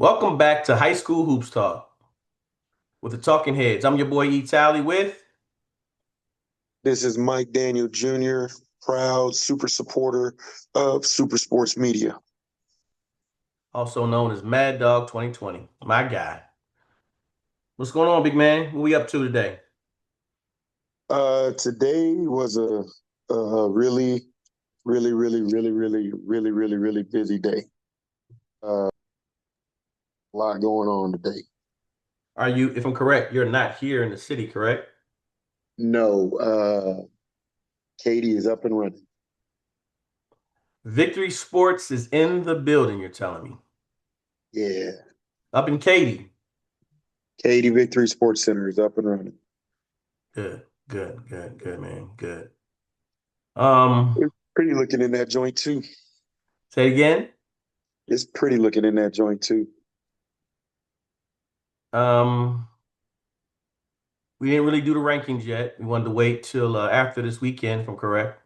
Welcome back to High School Hoops Talk with the Talking Heads. I'm your boy Talley with, This is Mike Daniel Jr., proud super supporter of Super Sports Media. also known as Mad Dog 2020. My guy. What's going on, big man? What we up to today? Today was a really busy day. A lot going on today. Are you, if I'm correct, you're not here in the city, correct? No, Katie is up and running. Victory Sports is in the building, you're telling me. Yeah, Up in Katy. Katie Victory Sports Center is up and running. Good, man. Good. Um, It's pretty looking in that joint too. Say it again. It's pretty looking in that joint too. Um, we didn't really do the rankings yet. We wanted to wait till after this weekend, if I'm correct.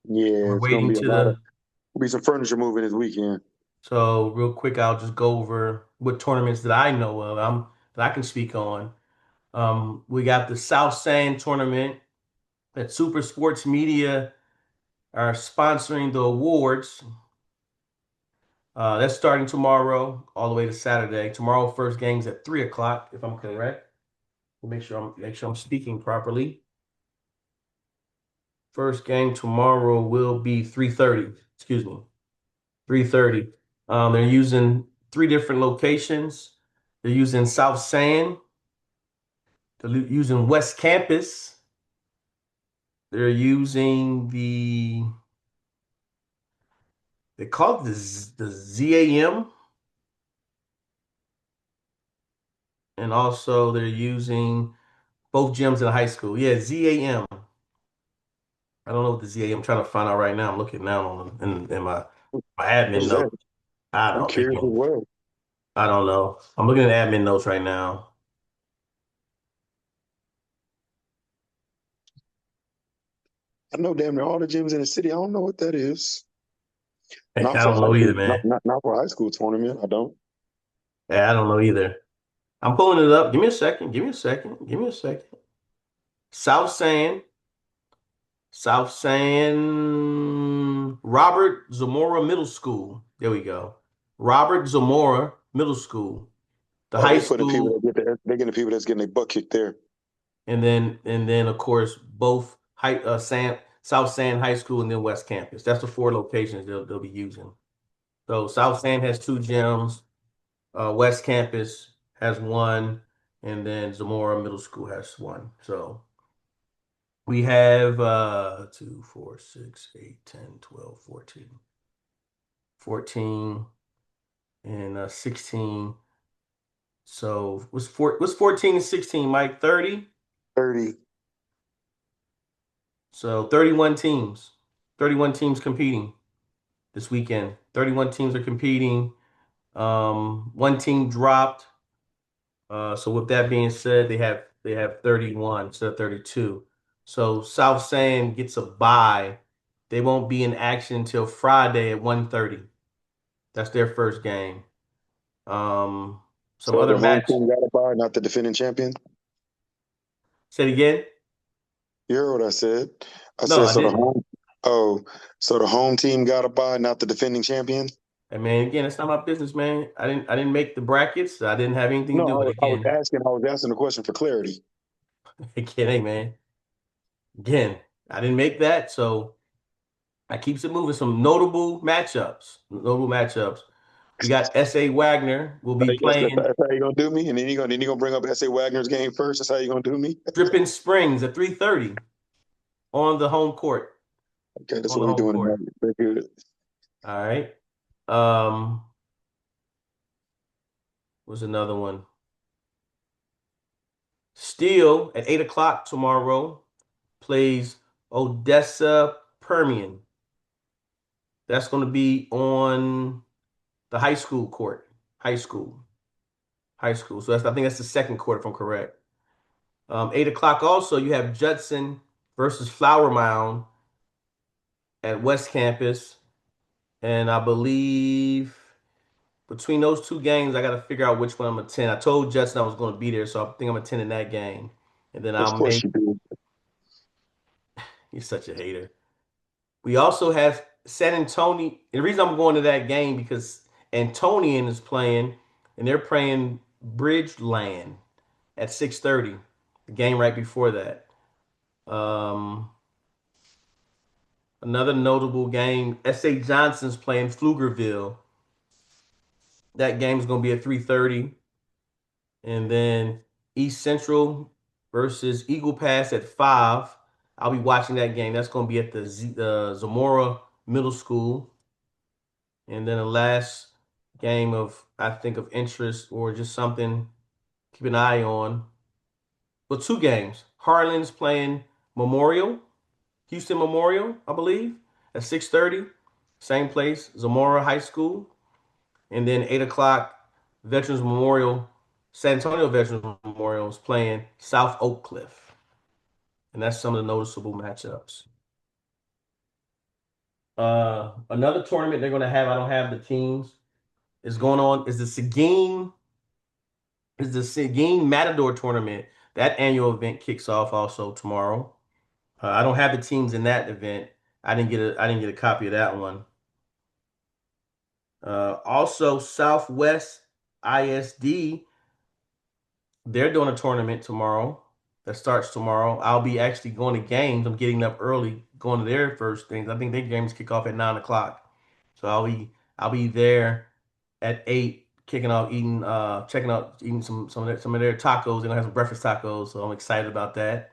Yeah, We're it's gonna waiting be a to lot of the be some furniture moving this weekend. So real quick, I'll just go over what tournaments that I know of. That I can speak on. We got the South Sand tournament that Super Sports Media are sponsoring the awards. That's starting tomorrow, all the way to Saturday. Tomorrow, first game's at 3 o'clock, if I'm correct. Make sure I'm speaking properly. First game tomorrow will be 3:30. Excuse me, 3:30. They're using three different locations. They're using South Sand. They're using West Campus. They're using they call it the ZAM, and also they're using both gyms in high school. Yeah, ZAM. I don't know what the ZAM. I'm trying to find out right now. I'm looking now in my What admin is that? notes. I I'm don't curious as again. well. I don't know. I'm looking at admin notes right now. I know damn near all the gyms in the city. I don't know what that is. I Not for don't high know either, school. Not man. not not for high school tournament. I don't. Yeah, I don't know either. I'm pulling it up. Give me a second. Give me a second. Give me a second. South Sand. South San Robert Zamora Middle School. There we go. Robert Zamora Middle School. The Oh, high they putting people school, that get the, they getting the people that's getting their butt kicked there. and then of course both South San High School and then West Campus. That's the four locations they'll be using. So South San has two gyms, West Campus has one, and then Zamora Middle School has one. So we have 2, 4, 6, 8, 10, 12, 14, and 16. So what's 14 and 16, Mike? 30? 30. So 31 teams. 31 teams competing this weekend. 31 teams are competing. One team dropped. So with that being said, they have 31 instead of 32. So South Sand gets a bye. They won't be in action until Friday at 1:30. That's their first game. Um, some So other the home match. team got a bye, not the defending champion. Say it again. You heard what I said. I No, said I so the didn't. home. Oh, so the home team got a bye, not the defending champion. And man, again, it's not my business, man. I didn't make the brackets. I didn't have anything No, to do with it. Again, I was asking the question for clarity. again, hey man. Again, I didn't make that, so I keeps it moving. Some notable matchups. Notable matchups. We got S.A. Wagner will be playing That's how you gonna do me, and then you gonna bring up S.A. Wagner's game first. That's how you gonna do me. Dripping Springs at 3:30 on the home court. Okay, that's On the what we home doing court. tonight. Very good. All right. Um, was another one. Steel at 8 o'clock tomorrow plays Odessa Permian. That's going to be on the high school court. High school. High school. So I think that's the second court, if I'm correct. 8 o'clock also, you have Judson versus Flower Mound at West Campus. And I believe between those two games, I got to figure out which one I'm attending. I told Justin I was going to be there, so I think I'm attending that game. And then Of I'll course make, you do. he's such a hater. We also have San Antonio. The reason I'm going to that game because Antonian is playing, and they're playing Bridgeland at 6:30. The game right before that. Um, Another notable game, S.A. Johnson's playing Pflugerville. That game's going to be at 3:30. And then East Central versus Eagle Pass at 5. I'll be watching that game. That's going to be at the Zamora Middle School. And then the last game of, I think, of interest or just something keep an eye on. Well, two games. Harlan's playing Memorial, Houston Memorial, I believe, at 6:30. Same place, Zamora High School. And then 8 o'clock, Veterans Memorial, San Antonio Veterans Memorial is playing South Oak Cliff. And that's some of the noticeable matchups. Another tournament they're going to have, I don't have the teams, is going on, is the Seguin Matador tournament. That annual event kicks off also tomorrow. I don't have the teams in that event. I didn't get a copy of that one. Also, Southwest ISD, they're doing a tournament tomorrow that starts tomorrow. I'll be actually going to games. I'm getting up early, going to their first things. I think their games kick off at 9 o'clock. So I'll be there at 8, kicking off, eating, checking out, eating some of their tacos. They're gonna have some breakfast tacos, so I'm excited about that.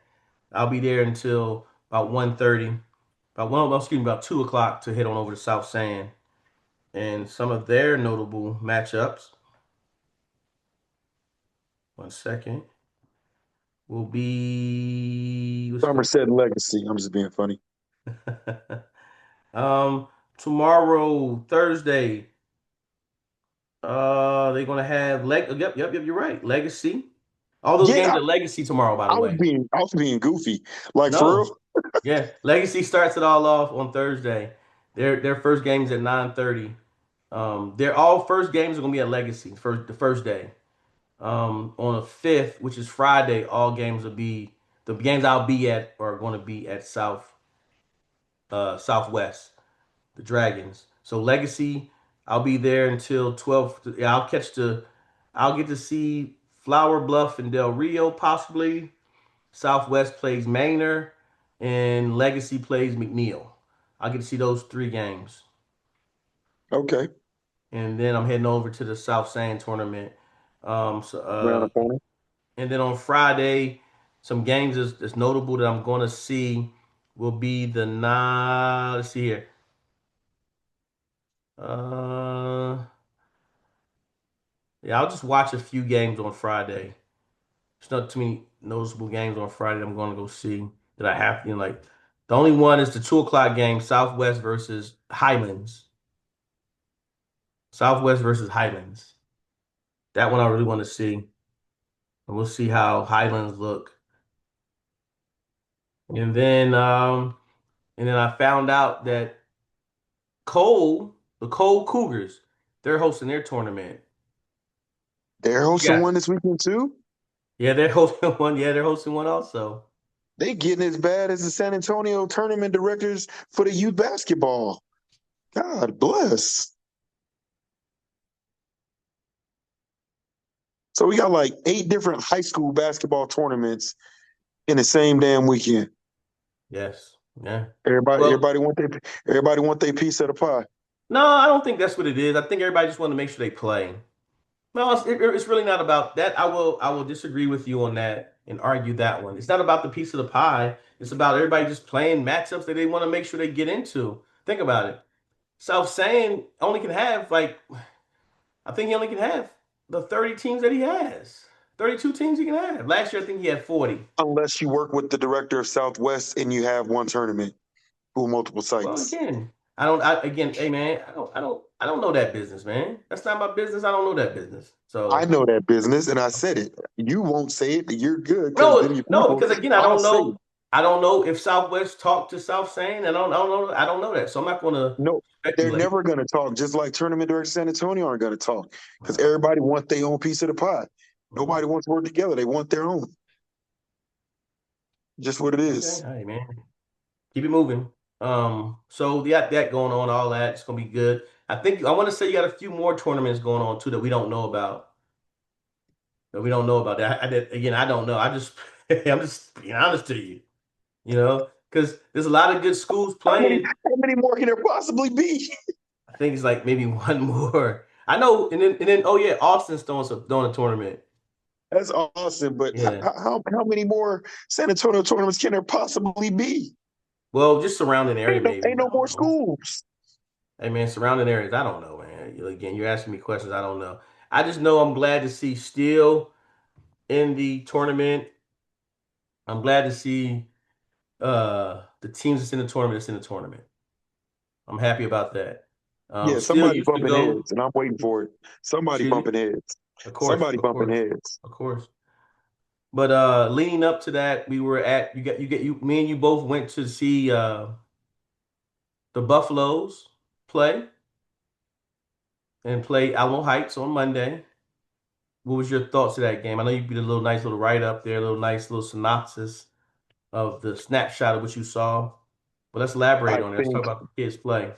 I'll be there until about 1:30, about one, well, excuse me, about 2 o'clock to head on over to South Sand and some of their notable matchups. One second. Will be what's the Somerset Legacy. I'm just being funny. um tomorrow, Thursday. They're gonna have yep, you're right. Legacy. All those Yeah, games are legacy tomorrow, by the I was way. being goofy. Like for No. real. Yeah. Legacy starts it all off on Thursday. Their first game's at 9:30. Their all first games are gonna be at Legacy for the first day. On the 5th, which is Friday, all games will be the games I'll be at are going to be at Southwest, the Dragons. So Legacy, I'll be there until 12. Yeah, I'll get to see Flower Bluff and Del Rio possibly. Southwest plays Manor, and Legacy plays McNeil. I'll get to see those three games, Okay. and then I'm heading over to the South San tournament. Um, so, Around uh, the corner. And then on Friday, some games that's notable that I'm going to see will be the nine. Let's see here. Uh, yeah, I'll just watch a few games on Friday. There's not too many noticeable games on Friday that I'm going to go see that I have. Like the only one is the 2 o'clock game, Southwest versus Highlands. Southwest versus Highlands. That one I really want to see, and we'll see how Highlands look. And then, um, and then I found out that the Cole Cougars, they're hosting their tournament. They're You hosting got, one this weekend too. yeah, they're hosting one. Yeah, they're hosting one also. They getting as bad as the San Antonio tournament directors for the youth basketball. God bless. So we got like 8 different high school basketball tournaments in the same damn weekend. Yes. Yeah. Everybody, Well, everybody want their, everybody want their piece of the pie. no, I don't think that's what it is. I think everybody just want to make sure they play. No, it's really not about that. I will disagree with you on that and argue that one. It's not about the piece of the pie. It's about everybody just playing matchups that they want to make sure they get into. Think about it. South San only can have like I think he only can have the 30 teams that he has. 32 teams he can have. Last year I think he had 40. Unless you work with the director of Southwest and you have one tournament for multiple Well, sites. again, again, hey man, I don't know that business, man. That's not my business. I don't know that business. I So know that business and I said it. You won't say it, you're good because no, then your no, people, because again, I I'll don't say it. know. I don't know if Southwest talked to South Saying. I don't know. I don't know that, so I'm not going to No, they're speculate. never going to talk. Just like tournament directors San Antonio aren't going to talk because everybody wants their own piece of the pie. Uh, Nobody wants to work together. They want their own. Just what it okay, is. hey man, keep it moving. So you got that going on, all that. It's gonna be good. I think I want to say you got a few more tournaments going on too that we don't know about. That we don't know about. That again, I don't know. I just I'm just being honest to you. Because there's a lot of good schools playing. How many more can there possibly be? I think it's like maybe one more. I know, and then oh yeah, Austin's throwing a tournament. That's awesome. But Yeah. how many more San Antonio tournaments can there possibly be? Well, just surrounding area maybe. Ain't I no more don't know. schools. Hey man, surrounding areas. I don't know, man. Again, you're asking me questions. I don't know. I just know I'm glad to see Steele in the tournament. I'm glad to see the teams that's in the tournament that's in the tournament. I'm happy about that. Yeah, Steele somebody used to bumping go. heads, and I'm waiting for it. Somebody Excuse me. bumping heads. Of course, Somebody of bumping course, heads. of course. But leading up to that, we were at you me and you both went to see the Buffaloes play and play Alamo Heights on Monday. What was your thoughts of that game? I know you did a little nice little write up there, a little nice little synopsis of the snapshot of what you saw. But let's elaborate I on it. Let's talk think about the kids play.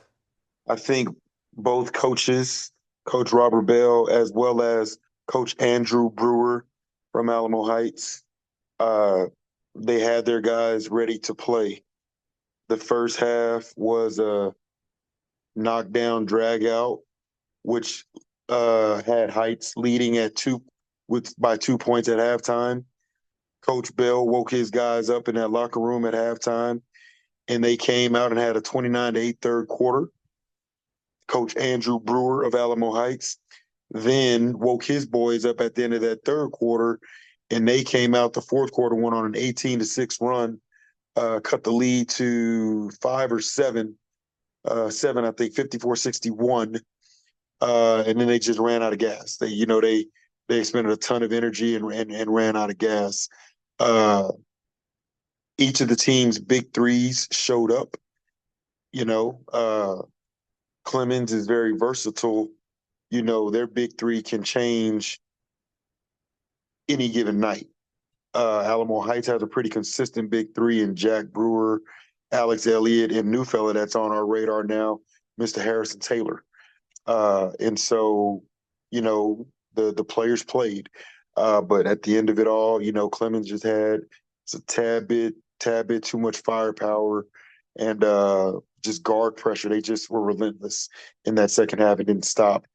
I think both coaches, Coach Robert Bell as well as Coach Andrew Brewer from Alamo Heights, uh, they had their guys ready to play. The first half was a knockdown drag out, which had Heights leading at two with by 2 points at halftime. Coach Bell woke his guys up in that locker room at halftime, and they came out and had a 29-8 third quarter. Coach Andrew Brewer of Alamo Heights then woke his boys up at the end of that third quarter, and they came out the fourth quarter, went on an 18-6 run, cut the lead to five or seven, seven, I think, 54-61. And then they just ran out of gas. They expended a ton of energy and ran out of gas. Uh, each of the team's big threes showed up. You know, Clemens is very versatile. Their big three can change any given night. Alamo Heights has a pretty consistent big three in Jack Brewer, Alex Elliott, and new fella that's on our radar now, Mr. Harrison Taylor. And so, the players played. But at the end of it all, Clemens just had a tad bit too much firepower and just guard pressure. They just were relentless in that second half. It didn't stop.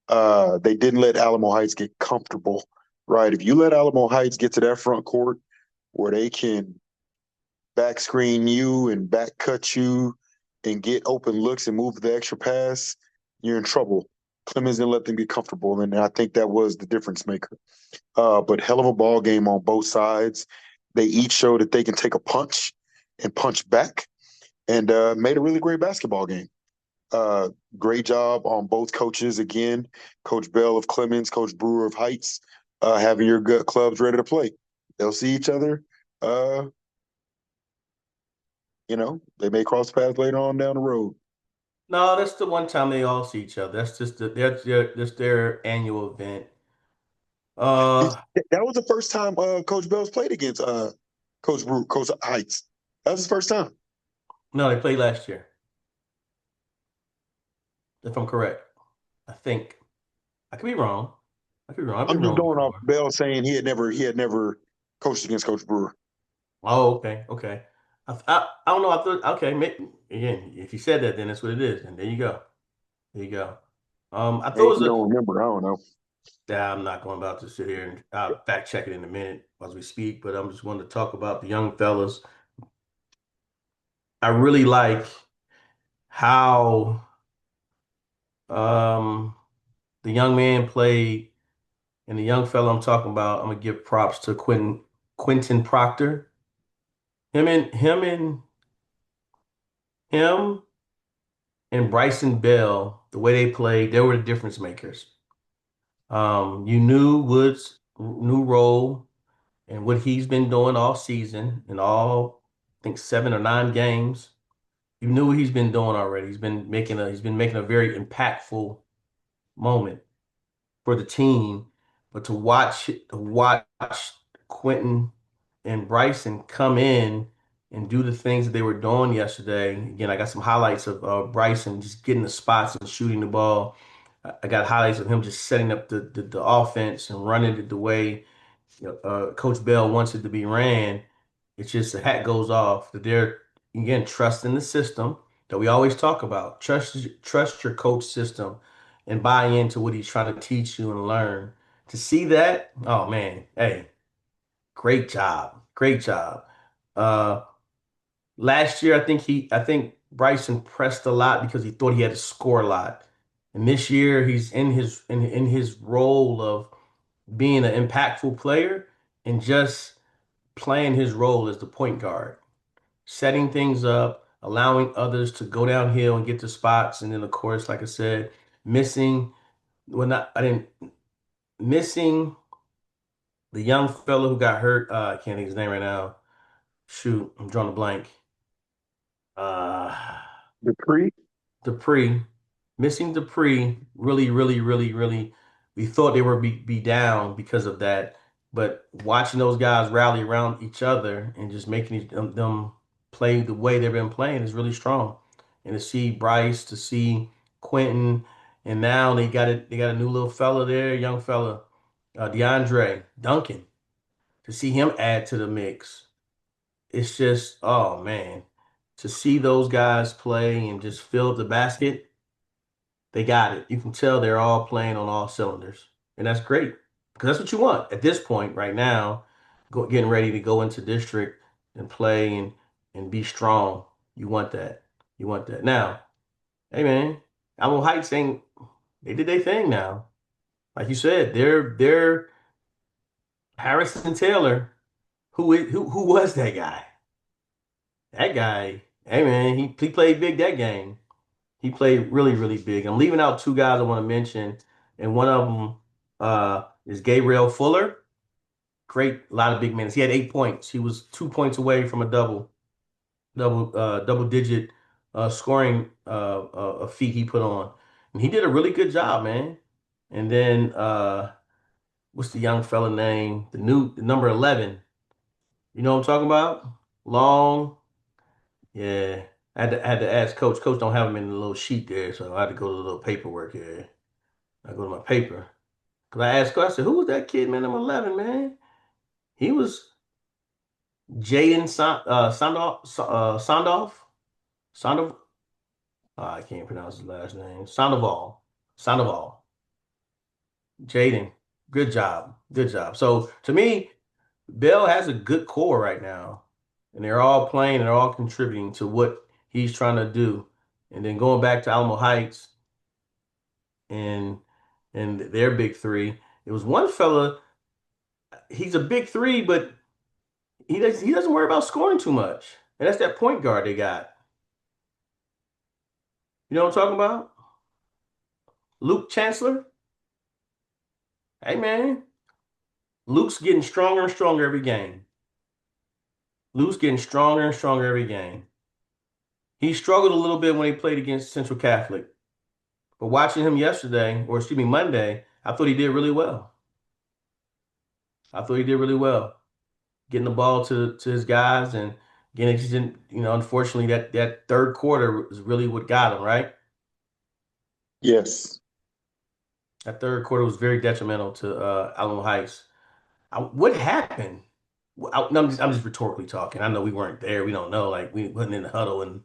They didn't let Alamo Heights get comfortable, right? If you let Alamo Heights get to that front court where they can back screen you and back cut you and get open looks and move the extra pass, you're in trouble. Clemens didn't let them get comfortable, and I think that was the difference maker. But hell of a ball game on both sides. They each showed that they can take a punch and punch back, and made a really great basketball game. Uh, Great job on both coaches again, Coach Bell of Clemens, Coach Brewer of Heights, having your gut clubs ready to play. They'll see each other. Uh, they may cross paths later on down the road. No, that's the one time they all see each other. That's just that's their annual event. Did, Uh, that was the first time Coach Bell's played against Coach Brewer, Coach Heights. That was his first time. no, they played last year, if I'm correct. I think I could be wrong. I could be wrong. I've been I'm just wrong going off before. Bell saying he had never coached against Coach Brewer. Oh, okay, okay. I don't know. I thought okay. Again, if you said that, then that's what it is. And there you go. There you go. I thought Maybe it was you a. don't remember. I don't know. Yeah, I'm not going about to sit here and fact check it in a minute as we speak, but I'm just going to talk about the young fellas. I really like how um, the young man played, and the young fella I'm talking about. I'm gonna give props to Quentin Proctor. Him and Bryson Bell. The way they played, they were the difference makers. You knew Woods' new role and what he's been doing all season and all. think 7 or 9 games. You knew what he's been doing already. He's been making a very impactful moment for the team. But to watch Quentin and Bryson come in and do the things that they were doing yesterday. Again, I got some highlights of Bryson just getting the spots and shooting the ball. I got highlights of him just setting up the offense and running it the way Coach Bell wants it to be ran. It's just the hat goes off that they're again trusting the system that we always talk about. Trust your coach system and buy into what he's trying to teach you and learn. To see that, oh man, hey, great job, great job. Uh, Last year, I think Bryson pressed a lot because he thought he had to score a lot, and this year he's in his role of being an impactful player and just playing his role as the point guard, setting things up, allowing others to go downhill and get to spots. And then, of course, like I said, missing, well, not, I didn't, missing the young fellow who got hurt. I can't think of his name right now. Shoot, I'm drawing a blank. Uh, Dupree. Dupree, missing Dupree, really, really, really, really, we thought they were be down because of that. But watching those guys rally around each other and just making them play the way they've been playing is really strong. And to see Bryce, to see Quentin, and now they got a new little fella there, young fella, DeAndre Duncan. To see him add to the mix, it's just, oh man, to see those guys play and just fill up the basket. They got it. You can tell they're all playing on all cylinders. And that's great because that's what you want at this point right now, getting ready to go into district and play and be strong. You want that. You want that. Now, hey man, Alamo Heights ain't they did their thing now. Like you said, they're Harrison Taylor. Who was that guy? That guy, hey man, he played big that game. He played really, really big. I'm leaving out two guys I want to mention, and one of them is Gabriel Fuller. Great, a lot of big minutes. He had 8 points. He was 2 points away from a double digit scoring a feat he put on, and he did a really good job, man. And then what's the young fella name? The number 11. You know what I'm talking about? Long. Yeah. I had to ask Coach. Coach don't have him in the little sheet there, so I had to go to the little paperwork here. I go to my paper. Because I asked Coach, I said, who was that kid, man, number 11, man? He was Jaden Sandoff? Sandoval? I can't pronounce his last name. Sandoval. Sandoval. Jaden. Good job. Good job. So to me, Bill has a good core right now. And they're all playing and they're all contributing to what he's trying to do. And then going back to Alamo Heights, and their big three. It was one fella, he's a big three, but he doesn't worry about scoring too much. And that's that point guard they got. You know what I'm talking about? Luke Chancellor. Hey man, Luke's getting stronger and stronger every game. Luke's getting stronger and stronger every game. He struggled a little bit when he played against Central Catholic. But watching him yesterday, or excuse me, Monday, I thought he did really well. I thought he did really well. Getting the ball to his guys, and again, it just didn't, unfortunately that third quarter was really what got him, right? Yes. That third quarter was very detrimental to Alamo Heights. What happened? No, I'm just rhetorically talking. I know we weren't there. We don't know. Like we wasn't in the huddle, and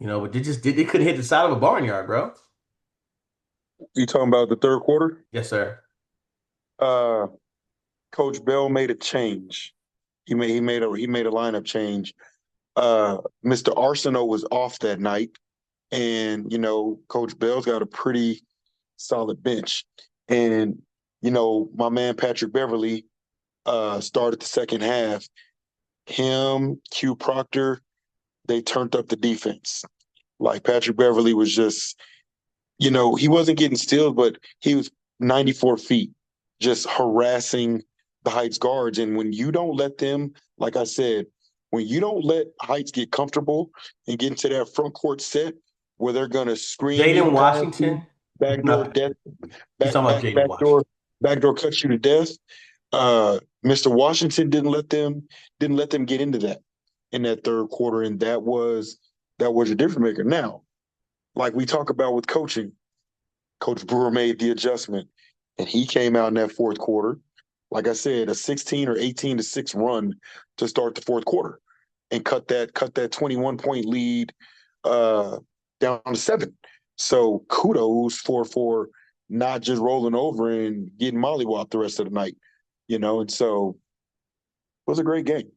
but they couldn't hit the side of a barnyard, bro. You talking about the third quarter? Yes, sir. Uh, Coach Bell made a change. He made a lineup change. Mr. Arsenault was off that night, and Coach Bell's got a pretty solid bench. And my man Patrick Beverly started the second half. Him, Q Proctor, they turned up the defense. Like Patrick Beverly was just, he wasn't getting steals, but he was 94 feet, just harassing the Heights guards. And when you don't let them, like I said, When you don't let Heights get comfortable and get into that front court set where they're gonna screen you, Jaden pass you, Washington. backdoor Not, death, you're talking about Jaden backdoor, Washington. backdoor cut you to death. Mr. Washington didn't let them get into that in that third quarter, and that was a difference maker. Now, like we talk about with coaching, Coach Brewer made the adjustment, and he came out in that fourth quarter, like I said, a 16 or 18-6 run to start the fourth quarter, and cut that 21-point lead uh, down to 7. So kudos for not just rolling over and getting mollywopped the rest of the night, And so it was a great game.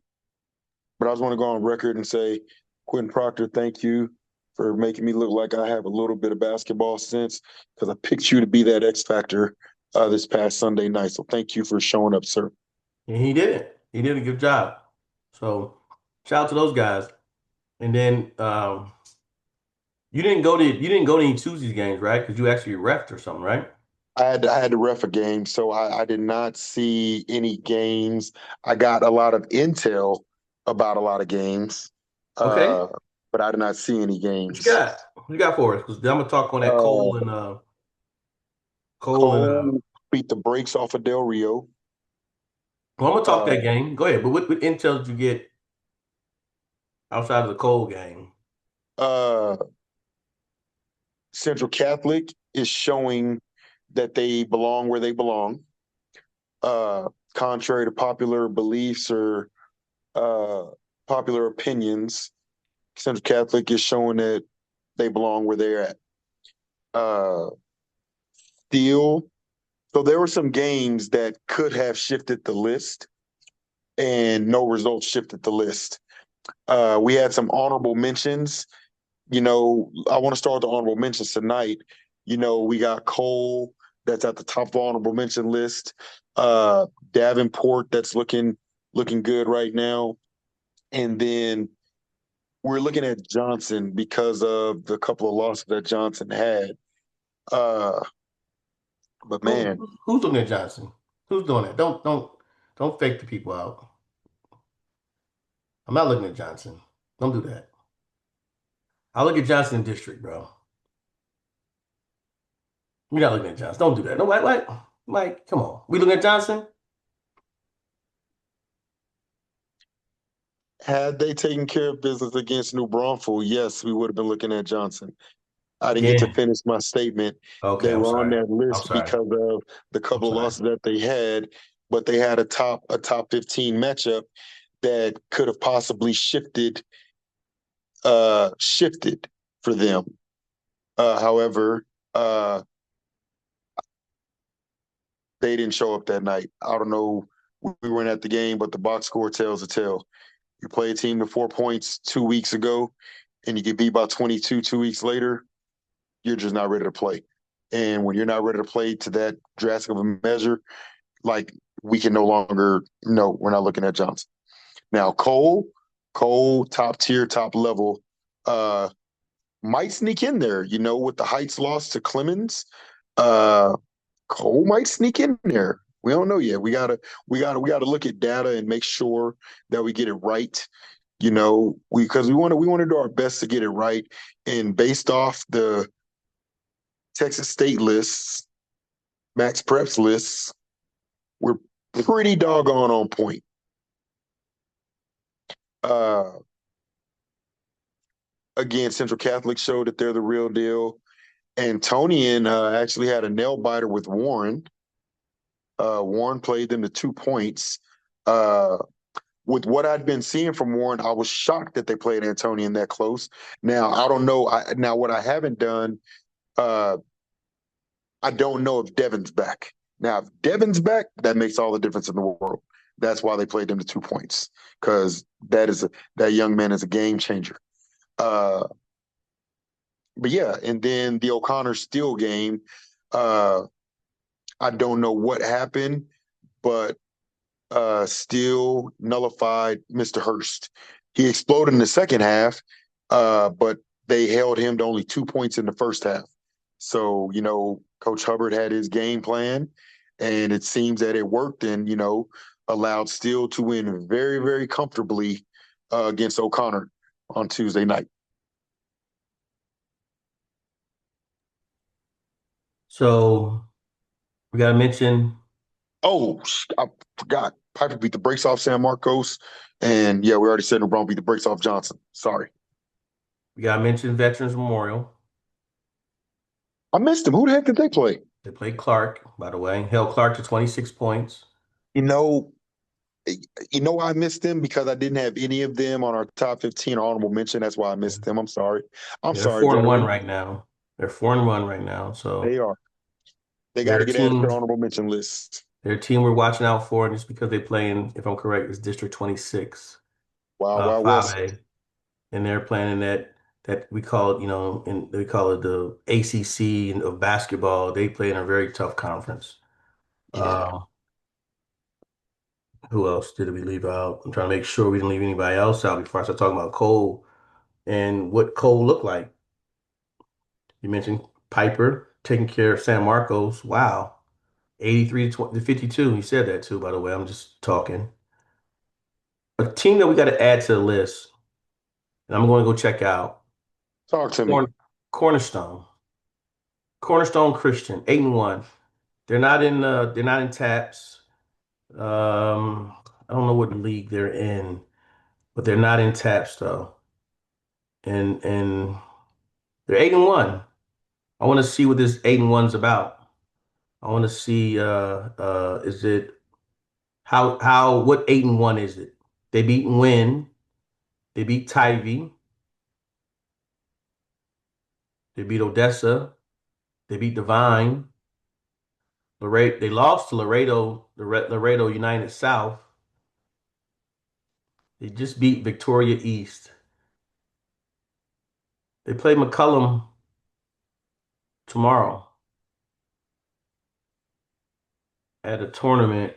But I just want to go on record and say, Quentin Proctor, thank you for making me look like I have a little bit of basketball sense because I picked you to be that X factor this past Sunday night. So thank you for showing up, sir. And he did it. He did a good job. So shout out to those guys. And then you didn't go to any Tuesdays games, right? Because you actually refed or something, right? I had to ref a game, so I did not see any games. I got a lot of intel about a lot of games, Okay. uh, but I did not see any What you games. got? What you got for us? Because I'm gonna talk on that Uh, Cole and Cole beat the brakes off of Del Rio. well, I'm gonna talk Uh, that game. Go ahead. But what intel did you get outside of the Cole game? uh, Central Catholic is showing that they belong where they belong. Uh, Contrary to popular beliefs or uh, popular opinions, Central Catholic is showing that they belong where they're at. Uh, Still, so there were some games that could have shifted the list, and no results shifted the list. We had some honorable mentions. I want to start with the honorable mentions tonight. We got Cole that's at the top of the honorable mention list. Uh, Davenport that's looking good right now, and then we're looking at Johnson because of the couple of losses that Johnson had. Uh, but Who man, who's looking at Johnson? Who's doing that? Don't fake the people out. I'm not looking at Johnson. Don't do that. I look at Johnson District, bro. We're not looking at Johnson. Don't do that. No, wait. Mike, come on. We looking at Johnson? had they taken care of business against New Braunfels, yes, we would have been looking at Johnson. I didn't get to Again. finish my statement. Okay, They I'm were on sorry. that I'm list sorry. because of the I'm couple of sorry. losses that they had, but they had a top 15 matchup that could have possibly shifted for them. However, uh, they didn't show up that night. I don't know. We weren't at the game, but the box score tells a tale. You play a team to 4 points 2 weeks ago, and you get beat by 22 2 weeks later. You're just not ready to play. And when you're not ready to play to that drastic of a measure, like we can no longer, no, we're not looking at Johnson. Now, Cole, top tier, top level, uh, might sneak in there, with the Heights loss to Clemens. Uh, Cole might sneak in there. We don't know yet. We gotta look at data and make sure that we get it right. Because we want to do our best to get it right. And based off the Texas State lists, Max Preps lists, we're pretty doggone on point. Uh, Again, Central Catholic showed that they're the real deal. Antonian actually had a nail biter with Warren. Warren played them to 2 points. Uh, with what I'd been seeing from Warren, I was shocked that they played Antonian that close. Now I don't know. Now what I haven't done, uh, I don't know if Devin's back. Now if Devin's back, that makes all the difference in the world. That's why they played them to 2 points because that young man is a game changer. Uh, but yeah, and then the O'Connor Steele game, uh, I don't know what happened, but Steele nullified Mr. Hurst. He exploded in the second half, but they held him to only 2 points in the first half. So, Coach Hubbard had his game plan, and it seems that it worked and, allowed Steele to win very, very comfortably against O'Connor on Tuesday night. So we got to mention Oh, I forgot. Piper beat the brakes off San Marcos, and yeah, we already said LeBron beat the brakes off Johnson. Sorry, we got to mention Veterans Memorial. I missed him. Who the heck did they play? They played Clark, by the way. Held Clark to 26 points. You know, I missed them because I didn't have any of them on our top 15 or honorable mention. That's why I missed them. I'm sorry. I'm Yeah, they're sorry, 4-1 veteran. right now. They're 4-1 right now. They So are. They got they're to a get added to team. their honorable mention list. They're a team we're watching out for, and it's because they play in, if I'm correct, it's District 26, Wild Wild West. 5A, and they're playing in that we call it, and they call it the ACC of basketball. They play in a very tough conference. Yeah. Um, who else did we leave out? I'm trying to make sure we didn't leave anybody else out before I start talking about Cole and what Cole looked like. You mentioned Piper taking care of San Marcos. Wow. 83 to 52. He said that too, by the way. I'm just talking. A team that we got to add to the list, and I'm going to go check out Talk to me. Corn Cornerstone. Cornerstone Christian, 8-1. They're not in taps. I don't know what league they're in, but they're not in taps though. And they're 8-1. I want to see what this 8-1's about. I want to see is it how what 8-1 is it? They beat Win, they beat Tybee, they beat Odessa, they beat Divine, Laredo, they lost to Laredo, Laredo United South. They just beat Victoria East. They play McCullum tomorrow at a tournament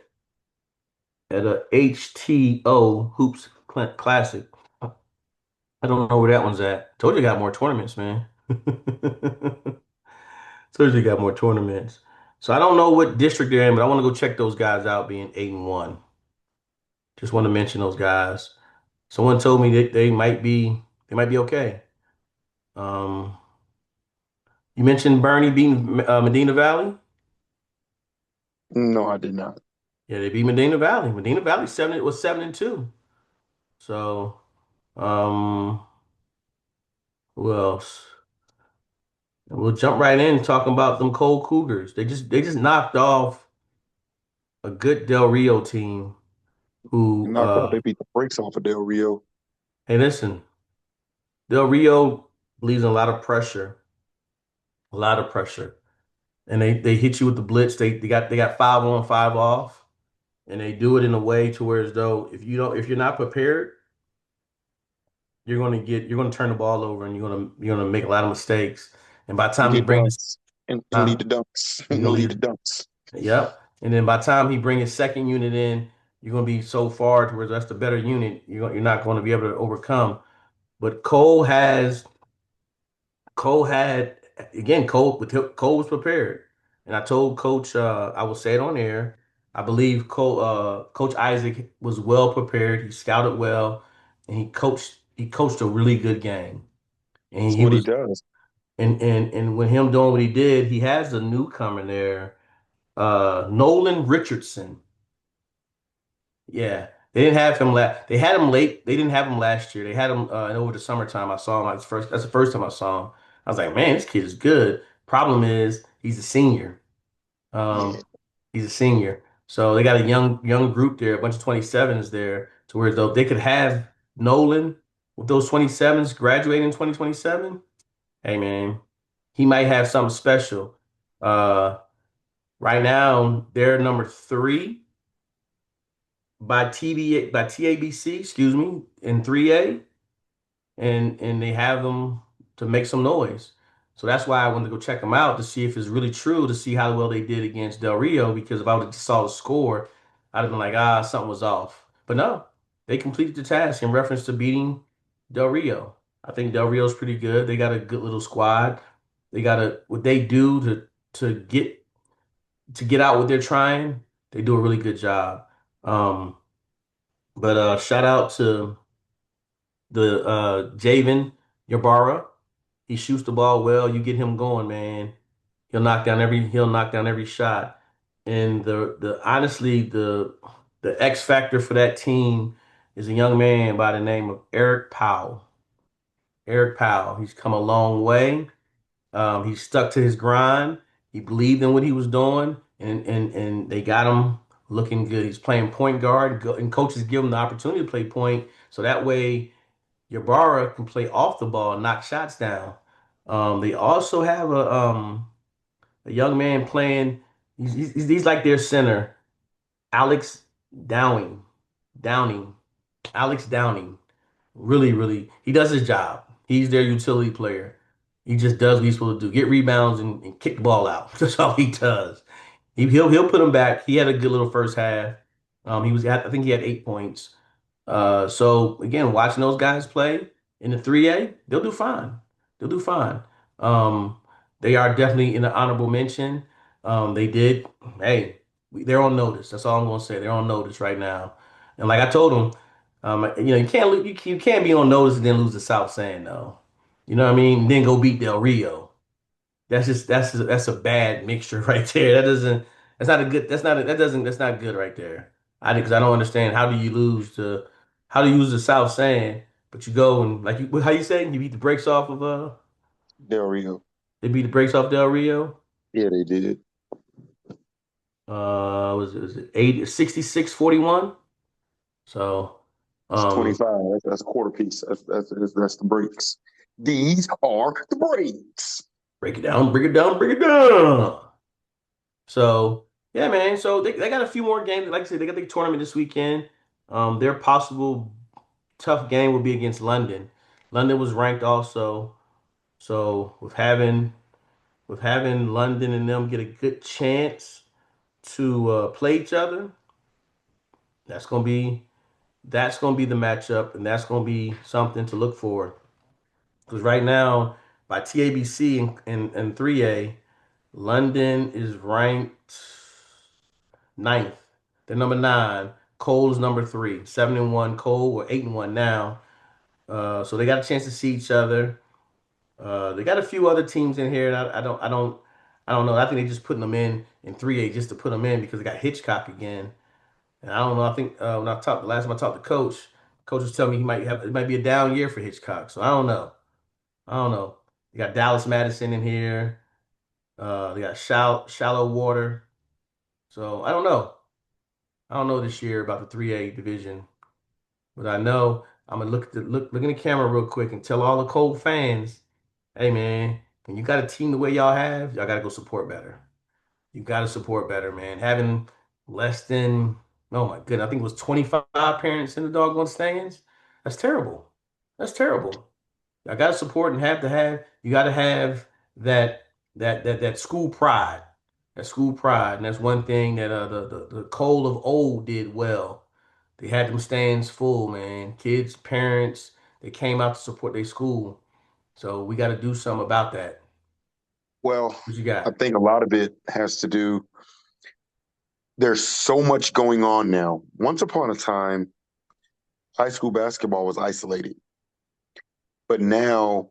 at a HTO Hoops Classic. I don't know where that one's at. Told you got more tournaments, man. Told you got more tournaments. So I don't know what district they're in, but I want to go check those guys out being 8-1. Just want to mention those guys. Someone told me that they might be okay. Um, you mentioned Bernie beating Medina Valley. No, I did not. Yeah, they beat Medina Valley. Medina Valley was 7-2. So, um, who else? And we'll jump right in talking about them Cold Cougars. They just knocked off a good Del Rio team You who knocked off. They beat the brakes off of Del Rio. hey listen, Del Rio believes in a lot of pressure, a lot of pressure. And they hit you with the blitz. They got 5 on, 5 off, and they do it in a way to where as though if you're not prepared, you're gonna turn the ball over and you're gonna make a lot of mistakes. And by the And time he get brings dunks. And lead huh, the dunks. you're And gonna lead the lead dunks. yep. And then by the time he bring his second unit in, you're gonna be so far to where that's the better unit. You're not going to be able to overcome. But Cole had again. Cole was prepared, and I told Coach. I will say it on air. I believe Coach Isaac was well prepared. He scouted well, and he coached a really good game. And That's he what he was does. and with him doing what he did, he has a newcomer there, Nolan Richardson. Yeah, they didn't have him last. They had him late. They didn't have him last year. They had him over the summertime. I saw him. That's the first time I saw him. I was like, man, this kid is good. Problem is, he's a senior. Yeah. Um, he's a senior. So they got a young group there, a bunch of 27s there, to where though they could have Nolan with those 27s graduating in 2027. Hey man, he might have something special. Uh, right now they're number 3 by TABC, excuse me, in 3A, and they have them to make some noise. So that's why I wanted to go check them out to see if it's really true, to see how well they did against Del Rio. Because if I would have saw the score, I'd have been like, something was off. But no, they completed the task in reference to beating Del Rio. I think Del Rio's pretty good. They got a good little squad. They got what they do to get out what they're trying. They do a really good job. Um, but shout out to the Javen Yabara. He shoots the ball well. You get him going, man. He'll knock down every shot. And the honestly the X factor for that team is a young man by the name of Eric Powell. Eric Powell. He's come a long way. He stuck to his grind. He believed in what he was doing, and they got him looking good. He's playing point guard, and coaches give him the opportunity to play point, so that way Yabara can play off the ball and knock shots down. They also have a young man playing. He's like their center, Alex Downing. Downing. Alex Downing. Really, really, he does his job. He's their utility player. He just does what he's supposed to do: get rebounds and kick the ball out. That's all he does. He'll put him back. He had a good little first half. I think he had 8 points. So again, watching those guys play in the 3A, they'll do fine. They'll do fine. Um, they are definitely in the honorable mention. They did. Hey, they're on notice. That's all I'm gonna say. They're on notice right now. And like I told them, you can't be on notice and then lose to South San though. You know what I mean? Then go beat Del Rio. That's a bad mixture right there. That's not a good that's not a, that doesn't that's not good right there. Because I don't understand how do you lose the South saying, but you go and like you how you say you beat the brakes off of Del Rio. they beat the brakes off Del Rio. Yeah, they did. Was it 66-41? So It's um 25. That's a quarter piece. That's the breaks. These are the breaks. break it down, break it down, break it down. So yeah, man. So they got a few more games. Like I said, they got the tournament this weekend. Their possible tough game will be against London. London was ranked also. So with having London and them get a good chance to play each other, that's gonna be that's gonna be the matchup, and that's gonna be something to look for. Because right now, by TABC and 3A, London is ranked ninth. They're number nine. Cole is number three. 7-1 Cole or 8-1 now. So they got a chance to see each other. They got a few other teams in here. And I don't know. I think they just putting them in 3A just to put them in because they got Hitchcock again. And I don't know. I think when I talked the last time I talked to Coach was telling me it might be a down year for Hitchcock. So I don't know. I don't know. They got Dallas Madison in here. They got Shallow Water. So I don't know. I don't know this year about the 3A division, but I know I'm gonna look in the camera real quick and tell all the Cold fans, hey man, when you got a team the way y'all have, y'all gotta go support better. You gotta support better, man. Having less than oh my goodness, I think it was 25 parents in the doggone stands. That's terrible. That's terrible. I gotta support and you gotta have that that school pride. That school pride. And that's one thing that the Cole of old did well. They had them stands full, man. Kids, parents, they came out to support their school. So we gotta do something about that. Well, What you I got? think a lot of it has to do. There's so much going on now. Once upon a time, high school basketball was isolated, but now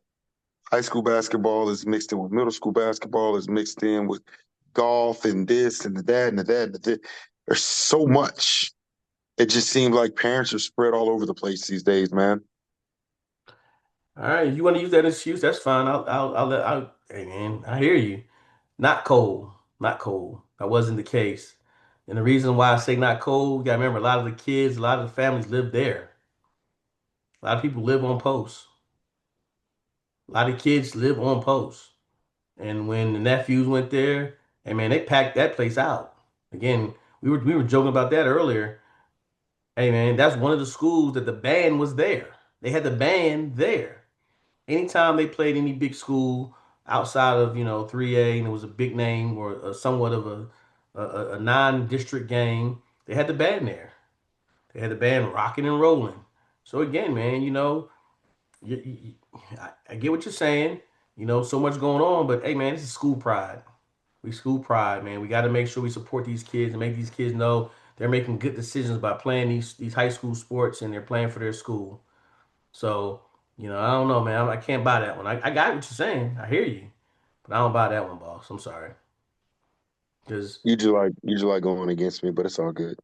high school basketball is mixed in with middle school basketball, is mixed in with golf and this and the that and the that and the this. There's so much. It just seems like parents are spread all over the place these days, man. All right, if you want to use that excuse, that's fine. Hey man, I hear you. Not cold, not cold. That wasn't the case. And the reason why I say not cold, you gotta remember a lot of the kids, a lot of the families live there. A lot of people live on posts. A lot of kids live on posts. And when the nephews went there, hey man, they packed that place out. Again, we were joking about that earlier. Hey man, that's one of the schools that the band was there. They had the band there. Anytime they played any big school outside of 3A and it was a big name or somewhat of a non-district game, they had the band there. They had the band rocking and rolling. So again, man, I get what you're saying. So much going on, but hey, man, this is school pride. We school pride, man. We got to make sure we support these kids and make these kids know they're making good decisions by playing these high school sports and they're playing for their school. So, I don't know, man. I can't buy that one. I got what you're saying. I hear you, but I don't buy that one, boss. I'm sorry. Because You just like going against me, but it's all good.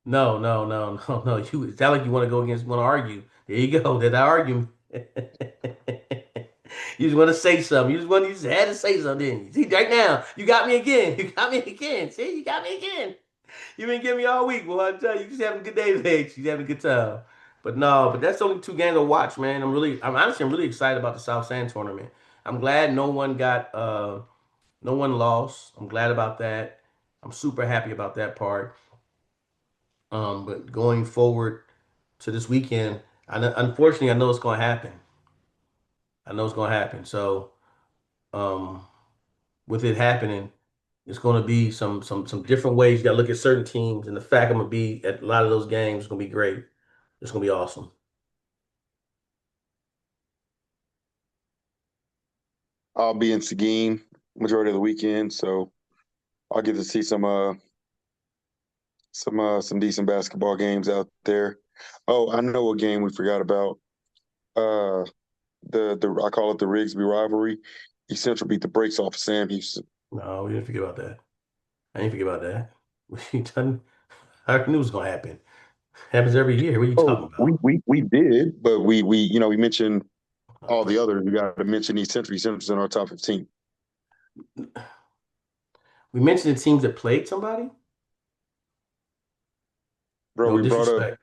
no, no, no, no, no. You sound like you want to go against, want to argue. There you go. That argument. You just want to say something. You just had to say something, didn't you? See, right now, you got me again. You got me again. See, you got me again. You've been giving me all week, boy. I tell you, you just having a good day today. She's having a good time. But no, but that's only two games to watch, man. I'm really excited about the South Sand tournament. I'm glad no one lost. I'm glad about that. I'm super happy about that part. But going forward to this weekend, unfortunately, I know it's going to happen. I know it's going to happen. So, um, with it happening, it's going to be some different ways you got to look at certain teams, and the fact I'm going to be at a lot of those games is going to be great. It's going to be awesome. I'll be in Seguin majority of the weekend, so I'll get to see some decent basketball games out there. Oh, I know a game we forgot about. Uh, the I call it the Rigsby rivalry. East Central beat the brakes off of Sam Houston. No, we didn't forget about that. I didn't forget about that. We done. I knew it was going to happen. Happens every year. What are you Oh, talking we did, but we mentioned all about? the others. We got to mention East Central. East Central's in our top 15, We mentioned the teams that played somebody. bro. No We brought up disrespect.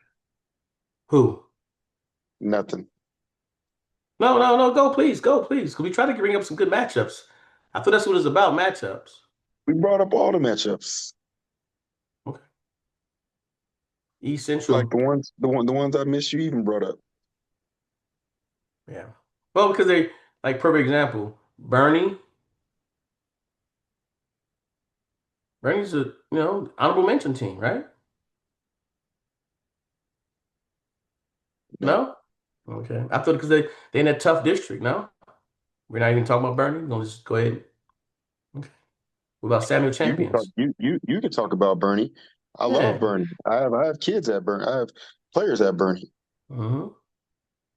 Who? nothing. No, no, no. Go, please. Go, please. Because we try to bring up some good matchups. I thought that's what it's about, matchups. We brought up all the matchups, Okay. East like Central. the ones I missed. You even brought up. Yeah. Well, because they, like, perfect example, Bernie. Bernie's a, honorable mention team, right? No, No? Okay. I thought because they in that tough district, no? We're not even talking about Bernie. We're gonna just go ahead. Okay. What about Samuel you can talk. Champions? You can talk about Bernie. I love Yeah. Bernie. I have kids at Bernie. I have players at Bernie. Hmm.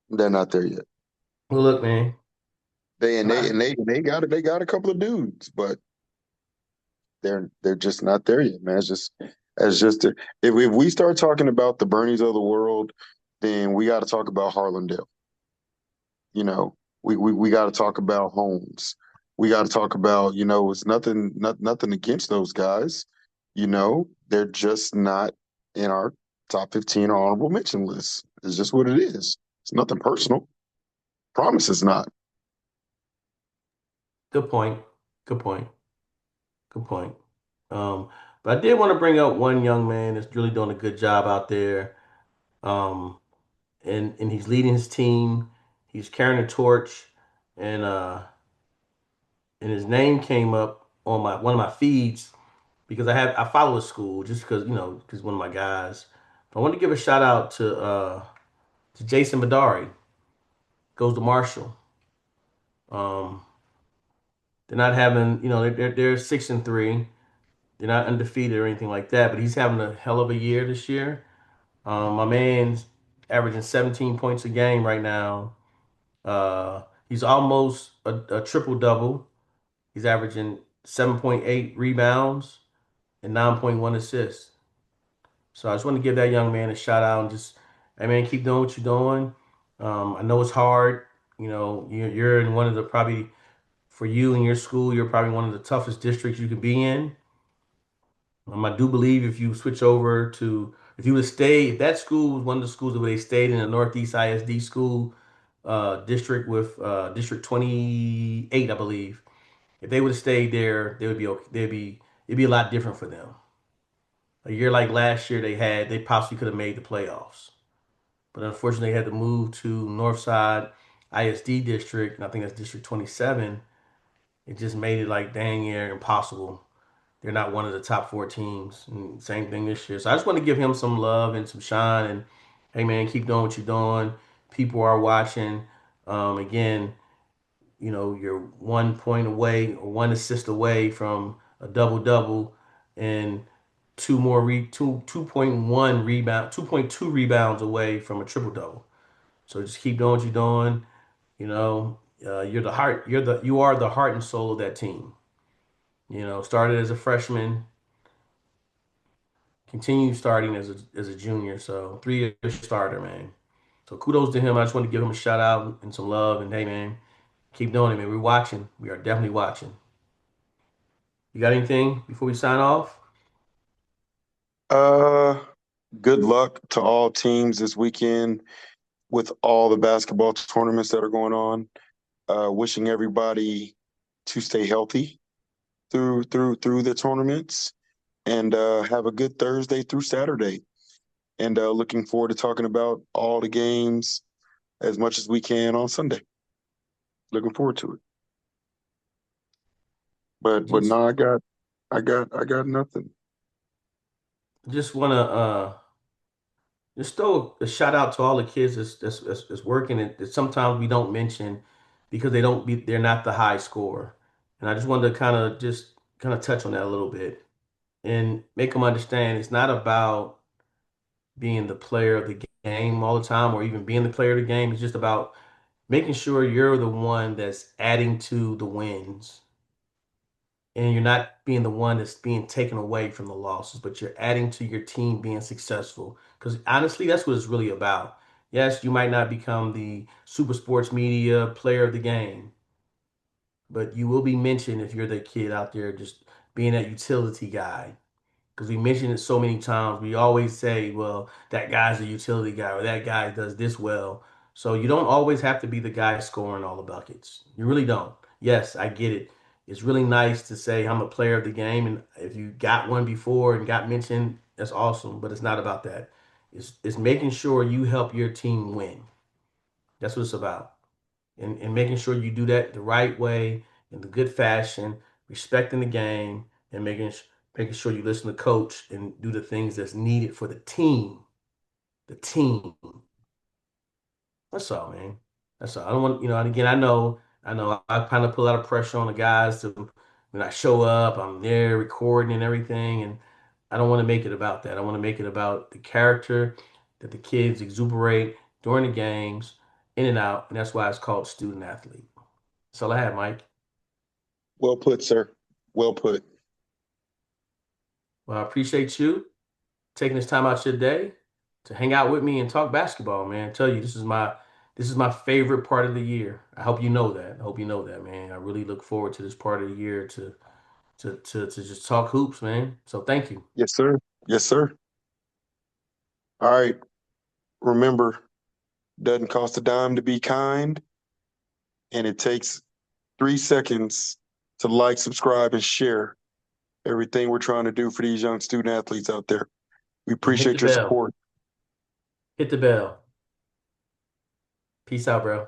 They're not there yet. Well, look, man. They and they I, and they and they got a couple of dudes, but they're just not there yet, man. It's just if we start talking about the Bernies of the world, then we got to talk about Harlandale. You know, we got to talk about Holmes. We got to talk about it's nothing against those guys. They're just not in our top 15 honorable mention list. It's just what it is. It's nothing personal. Promise it's not. good point. Good point. Good point. Um, but I did want to bring up one young man that's really doing a good job out there. Um, and he's leading his team. He's carrying a torch, and and his name came up on my one of my feeds because I follow his school just because because one of my guys. But I want to give a shout out to Jason Badari. Goes to Marshall. Um, they're not having they're 6-3. They're not undefeated or anything like that. But he's having a hell of a year this year. My man's averaging 17 points a game right now. He's almost a triple double. He's averaging 7.8 rebounds and 9.1 assists. So I just want to give that young man a shout out and just, hey man, keep doing what you're doing. I know it's hard. You're in one of the probably for you and your school, you're probably one of the toughest districts you could be in. I do believe if you switch over to, if you would stay, if that school was one of the schools where they stayed in a Northeast ISD school district with District 28, I believe. If they would have stayed there, they would be okay. It'd be a lot different for them. A year like last year, they possibly could have made the playoffs, but unfortunately, they had to move to Northside ISD district, and I think that's District 27. It just made it like dang near impossible. They're not one of the top four teams. And same thing this year. So I just want to give him some love and some shine. And hey, man, keep doing what you're doing. People are watching. Again, you're 1 point away or one assist away from a double double, and two more 2.1 rebound, 2.2 rebounds away from a triple double. So just keep doing what you're doing. You know, you're the heart. You are the heart and soul of that team. You know, started as a freshman, continue starting as a junior. So 3 year starter, man. So kudos to him. I just want to give him a shout out and some love. And hey, man, keep doing it, man. We're watching. We are definitely watching. You got anything before we sign off? Uh, Good luck to all teams this weekend with all the basketball tournaments that are going on. Wishing everybody to stay healthy through the tournaments, and have a good Thursday through Saturday. And looking forward to talking about all the games as much as we can on Sunday. Looking forward to it. But Just no, I got nothing. just wanna just throw a shout out to all the kids that's working and that sometimes we don't mention because they're not the high scorer. And I just wanted to kind of touch on that a little bit and make them understand it's not about being the player of the game all the time or even being the player of the game. It's just about making sure you're the one that's adding to the wins and you're not being the one that's being taken away from the losses, but you're adding to your team being successful. Because honestly, that's what it's really about. Yes, you might not become the super sports media player of the game, but you will be mentioned if you're the kid out there just being that utility guy. Because we mentioned it so many times. We always say, well, that guy's a utility guy or that guy does this well. So you don't always have to be the guy scoring all the buckets. You really don't. Yes, I get it. It's really nice to say I'm a player of the game. And if you got one before and got mentioned, that's awesome. But it's not about that. It's making sure you help your team win. That's what it's about and making sure you do that the right way in the good fashion, respecting the game, and making sure you listen to coach and do the things that's needed for the team. The team. That's all, man. That's all. I don't want, and again, I know I kind of put a lot of pressure on the guys to when I show up, I'm there recording and everything, and I don't want to make it about that. I want to make it about the character that the kids exuberate during the games, in and out, and that's why it's called student athlete. That's all I have, Mike. Well put, sir. Well put. Well, I appreciate you taking this time out your day to hang out with me and talk basketball, man. I tell you, this is my favorite part of the year. I hope you know that. I hope you know that, man. I really look forward to this part of the year to just talk hoops, man. So thank you. Yes, sir. Yes, sir. All right. Remember, doesn't cost a dime to be kind, and it takes 3 seconds to like, subscribe, and share everything we're trying to do for these young student athletes out there. We And hit the appreciate your bell. support. Hit the bell. Peace out, bro.